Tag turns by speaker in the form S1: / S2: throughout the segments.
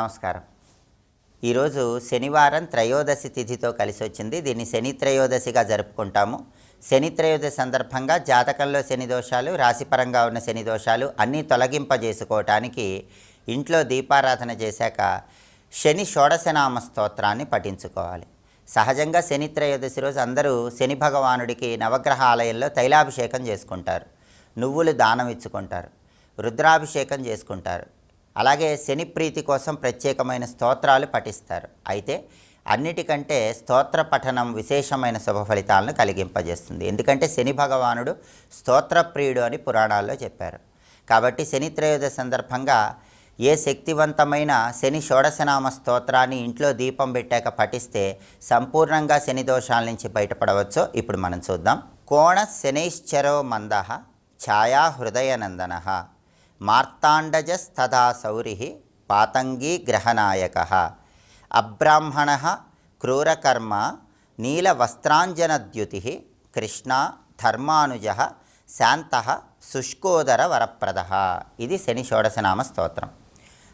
S1: నమస్కారం. ఈరోజు శనివారం త్రయోదశి తిథితో కలిసి వచ్చింది. దీన్ని శని త్రయోదశిగా జరుపుకుంటాము. శని త్రయోదశి సందర్భంగా జాతకంలో శని దోషాలు, రాశిపరంగా ఉన్న శని దోషాలు అన్నీ తొలగింపజేసుకోవటానికి ఇంట్లో దీపారాధన చేశాక శని షోడశనామ స్తోత్రాన్ని పఠించుకోవాలి. సహజంగా శని త్రయోదశి రోజు అందరూ శని భగవానుడికి నవగ్రహ ఆలయంలో తైలాభిషేకం చేసుకుంటారు, నువ్వులు దానం ఇచ్చుకుంటారు, రుద్రాభిషేకం చేసుకుంటారు. అలాగే శని ప్రీతి కోసం ప్రత్యేకమైన స్తోత్రాలు పఠిస్తారు. అయితే అన్నిటికంటే స్తోత్ర పఠనం విశేషమైన శుభ ఫలితాలను కలిగింపజేస్తుంది. ఎందుకంటే శని భగవానుడు స్తోత్రప్రియుడు అని పురాణాల్లో చెప్పారు. కాబట్టి శని త్రయోదశి సందర్భంగా ఏ శక్తివంతమైన శని షోడశనామ స్తోత్రాన్ని ఇంట్లో దీపం పెట్టాక పఠిస్తే సంపూర్ణంగా శని దోషాల నుంచి బయటపడవచ్చో ఇప్పుడు మనం చూద్దాం. కోణ శనైశ్చరో మందః ఛాయా హృదయనందనః మార్తాండజస్తథా సౌరిః పాతంగీ గ్రహనాయకః అబ్రాహ్మణః క్రూరకర్మ నీలవస్త్రాంజనద్యుతిః కృష్ణా ధర్మానుజః శాంతః శుష్కోదర వరప్రదః. ఇది శని షోడశనామ స్తోత్రం.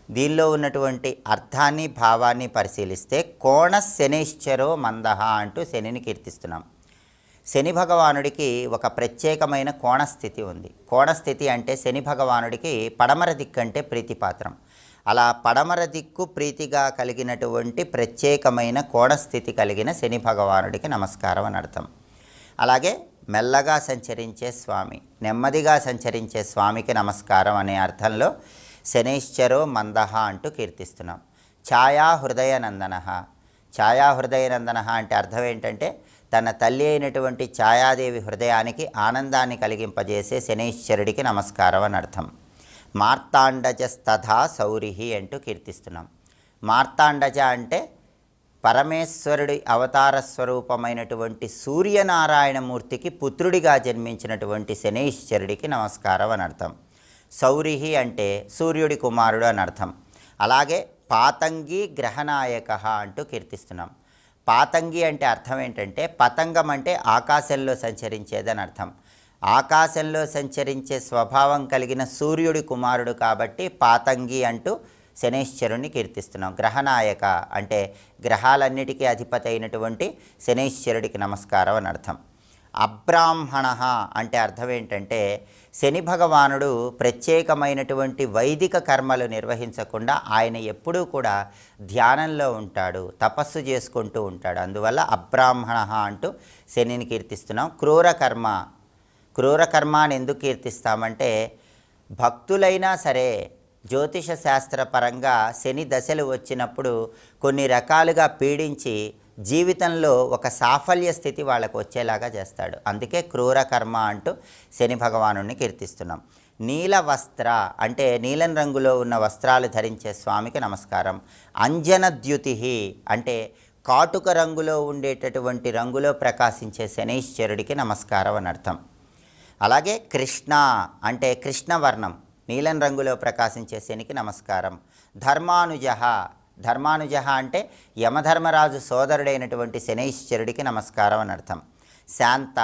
S1: దీనిలో ఉన్నటువంటి అర్థాన్ని భావాన్ని పరిశీలిస్తే కోణ శనైశ్చరో మందః అంటూ శనిని కీర్తిస్తున్నాం. శని భగవానుడికి ఒక ప్రత్యేకమైన కోణస్థితి ఉంది. కోణస్థితి అంటే శని భగవానుడికి పడమర దిక్కు అంటే ప్రీతిపాత్రం. అలా పడమర దిక్కు ప్రీతిగా కలిగినటువంటి ప్రత్యేకమైన కోణస్థితి కలిగిన శని భగవానుడికి నమస్కారం అని అర్థం. అలాగే మెల్లగా సంచరించే స్వామి, నెమ్మదిగా సంచరించే స్వామికి నమస్కారం అనే అర్థంలో శనైశ్చరో మందః అంటూ కీర్తిస్తున్నాం. ఛాయా హృదయనందనః. ఛాయా హృదయనందనః అంటే అర్థం ఏంటంటే తన తల్లి అయినటువంటి ఛాయాదేవి హృదయానికి ఆనందాన్ని కలిగింపజేసే శనైశ్వరుడికి నమస్కారం అని అర్థం. మార్తాండజస్తథా సౌరిః అంటూ కీర్తిస్తున్నాం. మార్తాండజ అంటే పరమేశ్వరుడి అవతార స్వరూపమైనటువంటి సూర్యనారాయణమూర్తికి పుత్రుడిగా జన్మించినటువంటి శనైశ్వరుడికి నమస్కారం అని అర్థం. సౌరిః అంటే సూర్యుడి కుమారుడు అని అర్థం. అలాగే పాతంగీ గ్రహనాయకః అంటూ కీర్తిస్తున్నాం. పాతంగి అంటే అర్థం ఏంటంటే పతంగం అంటే ఆకాశంలో సంచరించేదని అర్థం. ఆకాశంలో సంచరించే స్వభావం కలిగిన సూర్యుడి కుమారుడు కాబట్టి పాతంగి అంటూ శనైశ్వరుణ్ణి కీర్తిస్తున్నాం. గ్రహనాయక అంటే గ్రహాలన్నిటికీ అధిపతి అయినటువంటి శనైశ్వరుడికి నమస్కారం అని అర్థం. అబ్రాహ్మణ అంటే అర్థం ఏంటంటే శని భగవానుడు ప్రత్యేకమైనటువంటి వైదిక కర్మలు నిర్వహించకుండా ఆయన ఎప్పుడూ కూడా ధ్యానంలో ఉంటాడు, తపస్సు చేసుకుంటూ ఉంటాడు. అందువల్ల అబ్రాహ్మణ అంటూ శనిని కీర్తిస్తున్నాం. క్రూరకర్మ, క్రూరకర్మ అని ఎందుకు కీర్తిస్తామంటే భక్తులైనా సరే జ్యోతిష శాస్త్రపరంగా శని దశలు వచ్చినప్పుడు కొన్ని రకాలుగా పీడించి జీవితంలో ఒక సాఫల్య స్థితి వాళ్ళకు వచ్చేలాగా చేస్తాడు. అందుకే క్రూరకర్మ అంటూ శని భగవానుడిని కీర్తిస్తున్నాం. నీల వస్త్ర అంటే నీలం రంగులో ఉన్న వస్త్రాలు ధరించే స్వామికి నమస్కారం. అంజనద్యుతి అంటే కాటుక రంగులో ఉండేటటువంటి రంగులో ప్రకాశించే శనైశ్వరుడికి నమస్కారం అని అర్థం. అలాగే కృష్ణ అంటే కృష్ణవర్ణం, నీలం రంగులో ప్రకాశించే శనికి నమస్కారం. ధర్మానుజ, ధర్మానుజ అంటే యమధర్మరాజు సోదరుడైనటువంటి శనైశ్వరుడికి నమస్కారం అని అర్థం. శాంత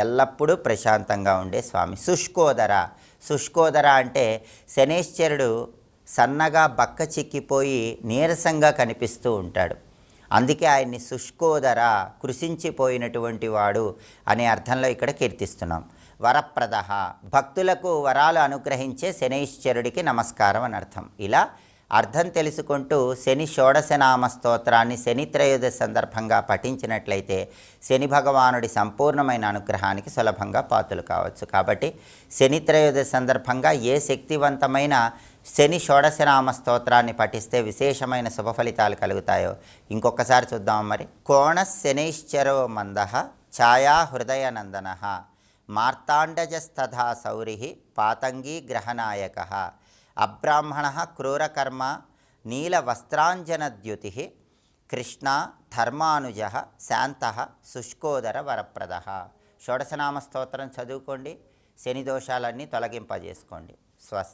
S1: ఎల్లప్పుడూ ప్రశాంతంగా ఉండే స్వామి. శుష్కోదర, శుష్కోదర అంటే శనైశ్వరుడు సన్నగా బక్క చిక్కిపోయి నీరసంగా కనిపిస్తూ ఉంటాడు. అందుకే ఆయన్ని శుష్కోదర, కృషించిపోయినటువంటి వాడు అనే అర్థంలో ఇక్కడ కీర్తిస్తున్నాం. వరప్రద, భక్తులకు వరాలు అనుగ్రహించే శనైశ్వరుడికి నమస్కారం అని అర్థం. ఇలా అర్థం తెలుసుకుంటూ శని షోడశనామ స్తోత్రాన్ని శని త్రయోదశి సందర్భంగా పఠించినట్లయితే శని భగవానుడి సంపూర్ణమైన అనుగ్రహానికి సులభంగా పాత్రలు కావచ్చు. కాబట్టి శని త్రయోదశి సందర్భంగా ఏ శక్తివంతమైన శని షోడశనామ స్తోత్రాన్ని పఠిస్తే విశేషమైన శుభ ఫలితాలు కలుగుతాయో ఇంకొకసారి చూద్దాం. మరి కోణ శనైశ్చరో మందః ఛాయా హృదయనందనః మార్తాండజస్తథా సౌరిః పాతంగీ గ్రహనాయకః అబ్రాహ్మణ క్రూరకర్మ నీలవస్త్రాంజనద్యుతిః కృష్ణా ధర్మానుజ శాంతః శుష్కోదర వరప్రదః. షోడశనామ స్తోత్రం చదువుకోండి, శని దోషాలన్నీ తొలగింపజేసుకోండి. స్వస్తి.